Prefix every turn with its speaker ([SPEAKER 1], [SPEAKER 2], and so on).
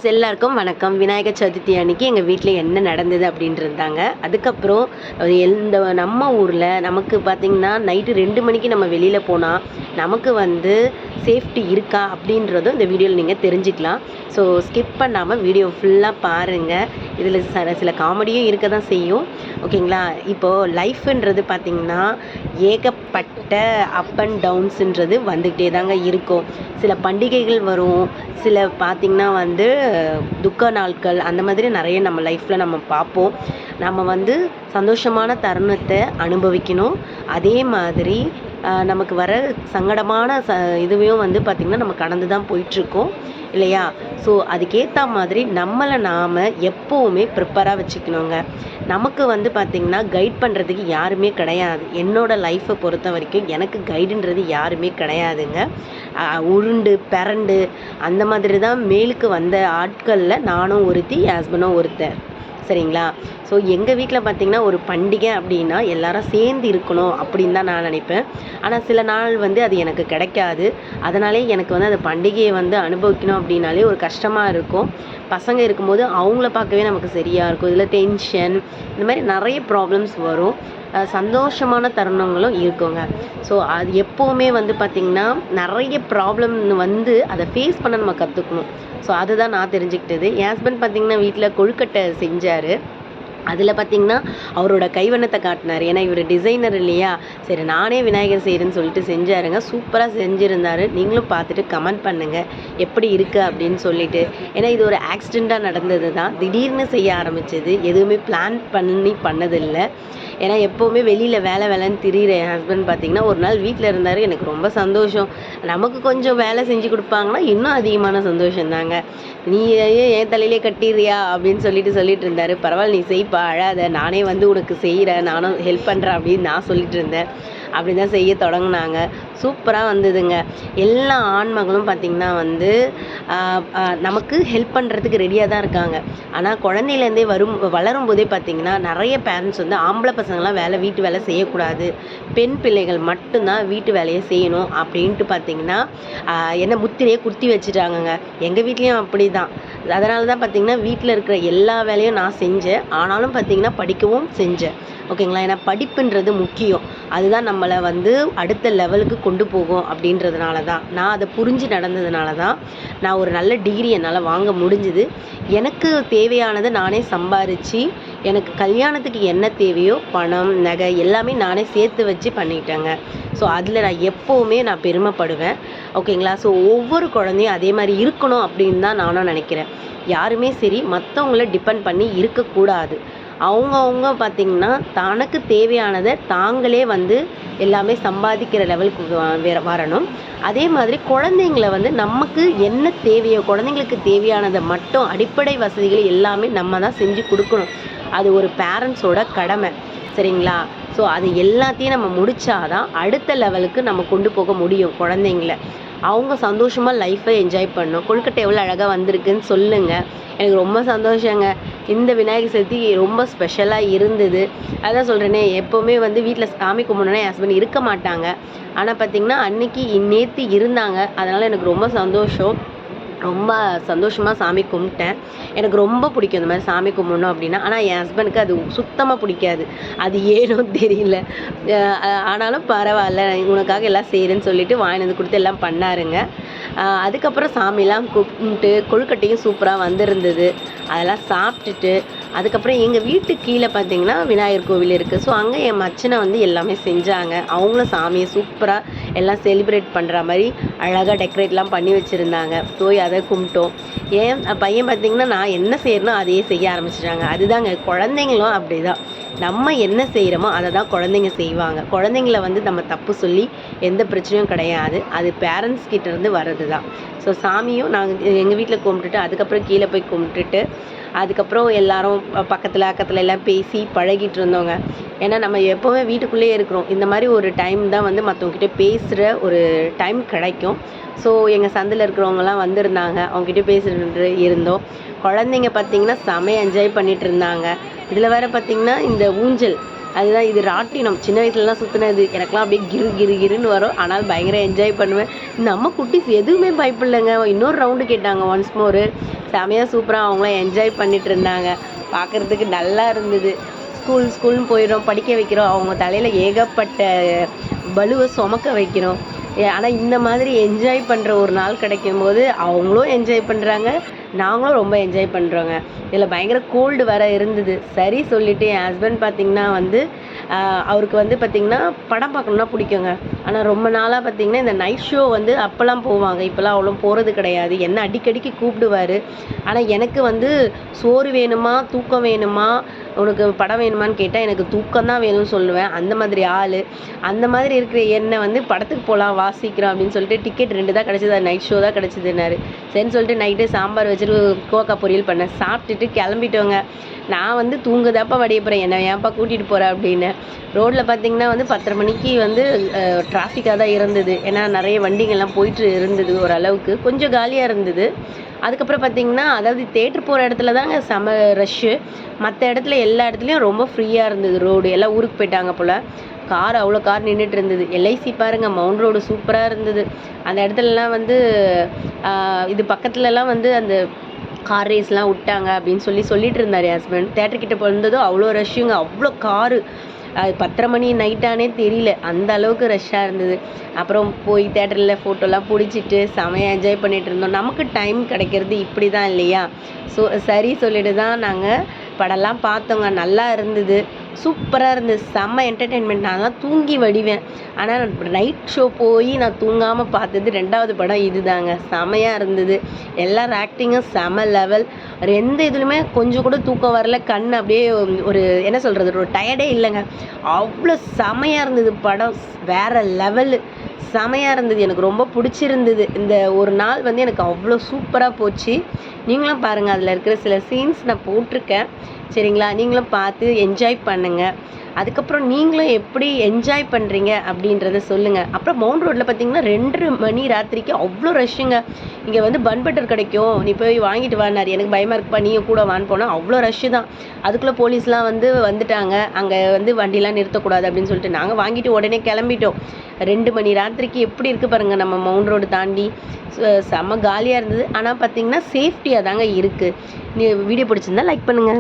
[SPEAKER 1] Friends எல்லாருக்கும் வணக்கம். விநாயகர் சதுர்த்தி அன்னைக்கு எங்கள் வீட்டில் என்ன நடந்தது அப்படின்ட்டுருந்தாங்க. அதுக்கப்புறம் இந்த நம்ம ஊரில் நமக்கு பார்த்திங்கன்னா நைட்டு 2 மணிக்கு நம்ம வெளியில் போனால் நமக்கு சேஃப்டி இருக்கா அப்படின்றதும் இந்த வீடியோவில் நீங்கள் தெரிஞ்சுக்கலாம். ஸோ ஸ்கிப் பண்ணாமல் வீடியோ ஃபுல்லாக பாருங்கள். இதில் சில காமெடியும் இருக்க தான் செய்யும். ஓகேங்களா? இப்போது லைஃப்ன்றது பார்த்திங்கன்னா ஏகப்பட்ட அப் அண்ட் டவுன்ஸுன்றது வந்துக்கிட்டே தாங்க இருக்கும். சில பண்டிகைகள் வரும், சில பார்த்திங்கன்னா துக்க நாட்கள், அந்த மாதிரி நிறைய நம்ம லைஃப்பில் நம்ம பார்ப்போம். நம்ம சந்தோஷமான தருணத்தை அனுபவிக்கணும். அதே மாதிரி நமக்கு வர சங்கடமான இதுவையும் பார்த்திங்கன்னா நம்ம கடந்து தான் போயிட்டுருக்கோம் இல்லையா? ஸோ அதுக்கேற்ற மாதிரி நம்மளை நாம் எப்போவுமே ப்ரிப்பராக வச்சுக்கணுங்க. நமக்கு பார்த்திங்கன்னா கைட் பண்ணுறதுக்கு யாருமே கிடையாது. என்னோடய லைஃப்பை பொறுத்த வரைக்கும் எனக்கு கைடுன்றது யாருமே கிடையாதுங்க. உருண்டு பிறண்டு அந்த மாதிரி தான் மேலுக்கு வந்த ஆட்களில் நானும் ஒருத்தி, என் ஹஸ்பண்டும் ஒருத்தர். சரிங்களா? ஸோ எங்கள் வீட்டில் பார்த்திங்கன்னா ஒரு பண்டிகை அப்படின்னா எல்லாரும் சேர்ந்து இருக்கணும் அப்படின்னு தான் நான் நினைப்பேன். ஆனால் சில நாள் அது எனக்கு கிடைக்காது. அதனாலே எனக்கு அந்த பண்டிகையை அனுபவிக்கணும் அப்படின்னாலே ஒரு கஷ்டமாக இருக்கும். பசங்க இருக்கும்போது அவங்கள பார்க்கவே நமக்கு சரியாக இருக்கும். இதில் டென்ஷன், இந்த மாதிரி நிறைய ப்ராப்ளம்ஸ் வரும். சந்தோஷமான தருணங்களும் இருக்குங்க. ஸோ அது எப்போவுமே பார்த்திங்கன்னா நிறைய ப்ராப்ளம் அதை ஃபேஸ் பண்ண நம்ம கற்றுக்கணும். ஸோ அதுதான் நான் தெரிஞ்சுக்கிட்டது. என் ஹஸ்பண்ட் பார்த்திங்கன்னா வீட்டில் கொழுக்கட்டை செஞ்சார். அதில் பார்த்திங்கன்னா அவரோட கைவண்ணத்தை காட்டினார். ஏன்னா இவர் டிசைனர் இல்லையா? சரி நானே விநாயகர் செய்கிறேன்னு சொல்லிட்டு செஞ்சாருங்க. சூப்பராக செஞ்சுருந்தார். நீங்களும் பார்த்துட்டு கமெண்ட் பண்ணுங்கள் எப்படி இருக்குது அப்படின்னு சொல்லிட்டு. ஏன்னா இது ஒரு ஆக்சிடெண்ட்டாக நடந்தது தான். திடீர்னு செய்ய ஆரம்பித்தது. எதுவுமே பிளான் பண்ணி பண்ணதில்லை. ஏன்னா எப்போவுமே வெளியில் வேலைன்னு திரியிற என் ஹஸ்பண்ட் பார்த்திங்கன்னா ஒரு நாள் வீட்டில் இருந்தார். எனக்கு ரொம்ப சந்தோஷம். நமக்கு கொஞ்சம் வேலை செஞ்சு கொடுப்பாங்கன்னா இன்னும் அதிகமான சந்தோஷம் தாங்க. நீ ஏன் தலையிலே கட்டிடுறியா அப்படின்னு சொல்லிட்டு இருந்தார். பரவாயில்ல, நீ செய்ப்பா, அழாத, நானே உனக்கு செய்கிறேன், நானும் ஹெல்ப் பண்ணுறேன் அப்படின்னு நான் சொல்லிட்டு இருந்தேன். அப்படி தான் செய்ய தொடங்கினாங்க. சூப்பராக வந்ததுங்க. எல்லா ஆண்மகளும் பார்த்திங்கன்னா நமக்கு ஹெல்ப் பண்ணுறதுக்கு ரெடியாக தான் இருக்காங்க. ஆனால் குழந்தையிலேருந்தே வளரும் போதே பார்த்திங்கன்னா நிறைய பேரண்ட்ஸ் ஆம்பளை பசங்களாம் வீட்டு வேலை செய்யக்கூடாது, பெண் பிள்ளைகள் மட்டும்தான் வீட்டு வேலையை செய்யணும் அப்படின்ட்டு பார்த்திங்கன்னா என்ன முத்திரையே குத்தி வச்சுட்டாங்கங்க. எங்கள் வீட்லேயும் அப்படி தான். அதனால தான் பார்த்திங்கன்னா வீட்டில் இருக்கிற எல்லா வேலையும் நான் செஞ்சேன். ஆனாலும் பார்த்திங்கன்னா படிக்கவும் செஞ்சேன். ஓகேங்களா? ஏன்னா படிப்புன்றது முக்கியம். அதுதான் நம்மளை அடுத்த லெவலுக்கு கொண்டு போகும். அப்படின்றதுனால தான் நான் அதை புரிஞ்சு நடந்ததுனால தான் நான் ஒரு நல்ல டிகிரி என்னால் வாங்க முடிஞ்சுது. எனக்கு தேவையானதை நானே சம்பாரித்து எனக்கு கல்யாணத்துக்கு என்ன தேவையோ பணம், நகை எல்லாமே நானே சேர்த்து வச்சு பண்ணிட்டேங்க. ஸோ அதில் நான் எப்போவுமே பெருமைப்படுவேன். ஓகேங்களா? ஸோ ஒவ்வொரு குழந்தையும் அதே மாதிரி இருக்கணும் அப்படின்னு தான் நானும் நினைக்கிறேன். யாருமே சரி மற்றவங்கள டிபெண்ட் பண்ணி இருக்கக்கூடாது. அவங்க பார்த்திங்கன்னா தனக்கு தேவையானதை தாங்களே எல்லாமே சம்பாதிக்கிற லெவலுக்கு வரணும். அதே மாதிரி குழந்தைங்கள நமக்கு என்ன தேவையோ குழந்தைங்களுக்கு தேவையானதை மட்டும் அடிப்படை வசதிகள் எல்லாமே நம்ம தான் செஞ்சு கொடுக்கணும். அது ஒரு பேரண்ட்ஸோட கடமை. சரிங்களா? ஸோ அது எல்லாத்தையும் நம்ம முடித்தாதான் அடுத்த லெவலுக்கு நம்ம கொண்டு போக முடியும். குழந்தைங்கள அவங்க சந்தோஷமாக லைஃப்பை என்ஜாய் பண்ணணும். கொழுக்கட்டை எவ்வளோ அழகாக வந்திருக்குன்னு சொல்லுங்கள். எனக்கு ரொம்ப சந்தோஷங்க. இந்த விநாயகர் சதுர்த்தி ரொம்ப ஸ்பெஷலாக இருந்தது. அதான் சொல்கிறேனே, எப்போவுமே வீட்டில் சாமி கும்பிடணுன்னா என் ஹஸ்பண்ட் இருக்க மாட்டாங்க. ஆனால் பார்த்திங்கன்னா அன்னைக்கு நேற்று இருந்தாங்க. அதனால் எனக்கு ரொம்ப சந்தோஷம். ரொம்ப சந்தோஷமாக சாமி கும்பிட்டேன். எனக்கு ரொம்ப பிடிக்கும் இந்த மாதிரி சாமி கும்பிடணும் அப்படின்னா. ஆனால் என் ஹஸ்பண்டுக்கு அது சுத்தமாக பிடிக்காது. அது ஏனோ தெரியல. ஆனாலும் பரவாயில்ல, உனக்காக எல்லாம் செய்கிறேன்னு சொல்லிட்டு வாங்கினது கொடுத்து எல்லாம் பண்ணாருங்க. அதுக்கப்புறம் சாமிலாம் கும்பிட்டு கொழுக்கட்டையும் சூப்பராக வந்திருந்தது. அதெல்லாம் சாப்பிட்டுட்டு அதுக்கப்புறம் எங்கள் வீட்டுக்கு கீழே பார்த்திங்கன்னா விநாயகர் கோவில் இருக்குது. ஸோ அங்கே என் மச்சனை எல்லாமே செஞ்சாங்க. அவங்களும் சாமியை சூப்பராக எல்லாம் செலிப்ரேட் பண்ணுற மாதிரி அழகாக டெக்கரேட்லாம் பண்ணி வச்சுருந்தாங்க. போய் அதை கும்பிட்டோம். ஏன் பையன் பார்த்திங்கன்னா நான் என்ன செய்யறனோ அதையே செய்ய ஆரம்பிச்சிட்டாங்க. அதுதாங்க, குழந்தைங்களும் அப்படி தான். நம்ம என்ன செய்கிறோமோ அதை தான் குழந்தைங்க செய்வாங்க. குழந்தைங்கள நம்ம தப்பு சொல்லி எந்த பிரச்சனையும் கிடையாது. அது பேரண்ட்ஸ் கிட்டேருந்து வர்றது தான். ஸோ சாமியும் நாங்கள் எங்கள் வீட்டில் கும்பிட்டுட்டு அதுக்கப்புறம் கீழே போய் கும்பிட்டுட்டு அதுக்கப்புறம் எல்லாரும் பக்கத்தில் அக்கத்தில் எல்லாம் பேசி பழகிட்டு இருந்தோங்க. ஏன்னா நம்ம எப்போவுமே வீட்டுக்குள்ளேயே இருக்கிறோம். இந்த மாதிரி ஒரு டைம் தான் மற்றவங்ககிட்ட பேசுகிற ஒரு டைம் கிடைக்கும். ஸோ எங்கள் சந்தில் இருக்கிறவங்கலாம் வந்திருந்தாங்க. அவங்ககிட்ட பேசிட்டு இருந்தோம். குழந்தைங்க பார்த்திங்கன்னா செமையாக என்ஜாய் பண்ணிகிட்டு இருந்தாங்க. இதில் வேறு பார்த்திங்கன்னா இந்த ஊஞ்சல் அதுதான் இது ராட்டினம். சின்ன வயசுலலாம் சுத்துனது. எனக்கெல்லாம் அப்படியே கிறு கிறு கிறுன்னு வரும். ஆனால் பயங்கர என்ஜாய் பண்ணுவேன். நம்ம குட்டீஸ் எதுவுமே பயப்படலங்க. இன்னொரு ரவுண்டு கேட்டாங்க ஒன்ஸ் மோரு. செமையா சூப்பரா அவங்களாம் என்ஜாய் பண்ணிட்டு இருந்தாங்க. பார்க்கறதுக்கு நல்லா இருந்தது. ஸ்கூல்னு போயிடுறோம், படிக்க வைக்கிறோம். அவங்க தலையில ஏகப்பட்ட பலுவ சுமக்க வைக்கிறோம். ஆனா இந்த மாதிரி என்ஜாய் பண்ற ஒரு நாள் கிடைக்கும்போது, அவங்களும் என்ஜாய் பண்றாங்க. நாங்களும் ரொம்ப என்ஜாய் பண்றோங்க. இதில பயங்கர கோல்டு வேற இருந்தது. சரி சொல்லிட்டு என் ஹஸ்பண்ட் பார்த்தீங்கன்னா வந்து, அவருக்கு வந்து பார்த்தீங்கன்னா, படம் பார்க்கணும்னா பிடிக்குங்க. ஆனா ரொம்ப நாளா பார்த்தீங்கன்னா, இந்த நைட் ஷோ வந்து அப்பலாம் போவாங்க. இப்பலாம் அவ்வளோ போறது கிடையாது. என்ன அடிக்கடிக்கு கூப்பிடுவாரு. ஆனா எனக்கு வந்து சோறு வேணுமா? தூக்கம் வேணுமா? உனக்கு படம் வேணுமான்னு கேட்டா, எனக்கு தூக்கம் தான் வேணும்னு சொல்லுவேன். அந்த மாதிரி ஆளு. அந்த மாதிரி இருக்கிற என்ன வந்து படத்துக்கு போலாம் வா சீக்கிரம் அப்படின்னு சொல்லிட்டு டிக்கெட் 2 தான் கிடைச்சது. அது நைட் ஷோ தான் கிடைச்சதுன்னாரு. சரின்னு சொல்லிட்டு நைட்டே சாம்பார் வச்சுட்டு கோவக்காய் பொரியல் பண்ணேன். சாப்பிட்டுட்டு கிளம்பிட்டோங்க. நான் வந்து தூங்குதாப்பா வடிய போறேன். என்ன ஏன்ப்பா கூட்டிட்டு போற அப்படின்னு. ரோட்ல பார்த்தீங்கன்னா வந்து 10:30 மணிக்கு வந்து டிராஃபிக்கா தான் இருந்தது. ஏன்னா நெறைய வண்டிங்கலாம் போயிட்டு இருந்தது ஓரளவுக்கு. கொஞ்சம் காலியா இருந்தது. அதுக்கப்புறம் பார்த்தீங்கன்னா, அதாவது தியேட்டர் போற இடத்துல தாங்க செம ரஷ்ஷு. மத்த இடத்துல எல்லா இடத்துலயும் ரொம்ப ஃப்ரீயா இருந்தது ரோடு. எல்லாம் ஊருக்கு போயிட்டாங்க போல. அவ்வளோ கார் நின்னுட்டு இருந்தது. எல்ஐசி பாருங்க மவுண்ட் ரோடு சூப்பரா இருந்தது. அந்த இடத்துலலாம் வந்து இது பக்கத்துலலாம் வந்து அந்த கார் ரேஸ்லாம் விட்டாங்க அப்படின்னு சொல்லிட்டு இருந்தாரு என் ஹஸ்பண்ட். தியேட்டர் கிட்ட வந்ததும் அவ்வளோ ரஷ்ஷுங்க. அவ்வளோ காரு. அது 10:30 மணி நைட்டானே தெரியல. அந்த அளவுக்கு ரஷ்ஷாக இருந்தது. அப்புறம் போய் தியேட்டரில் ஃபோட்டோலாம் பிடிச்சிட்டு செமையா என்ஜாய் பண்ணிட்டு இருந்தோம். நமக்கு டைம் கிடைக்கிறது இப்படி தான் இல்லையா? சரி சொல்லிட்டு தான் நாங்கள் படம்லாம் பார்த்தோங்க. நல்லா இருந்தது. சூப்பரா இருந்தது. செம்ம என்டர்டெயின்மெண்ட். நான்லாம் தூங்கி வடிவேன். ஆனா நைட் ஷோ போய் நான் தூங்காம பார்த்தது 2வது படம் இதுதாங்க. செமையா இருந்தது. எல்லார் ஆக்டிங்கும் செம லெவல். எந்த இதுலயுமே கொஞ்சம் கூட தூக்கம் வரல. கண் அப்படியே ஒரு என்ன சொல்றது? ஒரு டயர்டே இல்லங்க. அவ்வளோ செமையா இருந்தது படம். வேற லெவலு. செமையா இருந்தது. எனக்கு ரொம்ப புடிச்சிருந்தது. இந்த ஒரு நாள் வந்து எனக்கு அவ்வளோ சூப்பரா போச்சு. நீங்களும் பாருங்க. அதில இருக்கிற சில சீன்ஸ் நான் போட்டிருக்கேன். சரிங்களா? நீங்களும் பார்த்து என்ஜாய் பண்ணுங்க. அதுக்கப்புறம் நீங்களும் எப்படி என்ஜாய் பண்றீங்க அப்படின்றத சொல்லுங்க. அப்புறம் மவுண்ட் ரோட்ல பார்த்தீங்கன்னா 2:30 மணி ராத்திரிக்கு அவ்வளோ ரஷ்ஷுங்க. இங்க வந்து பன் பட்டர் கிடைக்கும். நீ போய் வாங்கிட்டு வான்னாரு. எனக்கு பயமா இருக்குப்பா நீயும் கூட வான்னு போனா அவ்வளோ ரஷ்ஷு தான். அதுக்குள்ள போலீஸ்லாம் வந்துட்டாங்க. அங்க வந்து வண்டிலாம் நிறுத்தக்கூடாது அப்படின்னு சொல்லிட்டு நாங்க வாங்கிட்டு உடனே கிளம்பிட்டோம். 2 மணி ராத்திரிக்கு எப்படி இருக்கு பாருங்க நம்ம மவுண்ட் ரோடு தாண்டி. செம்ம காலியா இருந்தது. ஆனா பார்த்தீங்கன்னா சேஃப்டியா தாங்க இருக்கு. வீடியோ பிடிச்சிருந்தா லைக் பண்ணுங்க.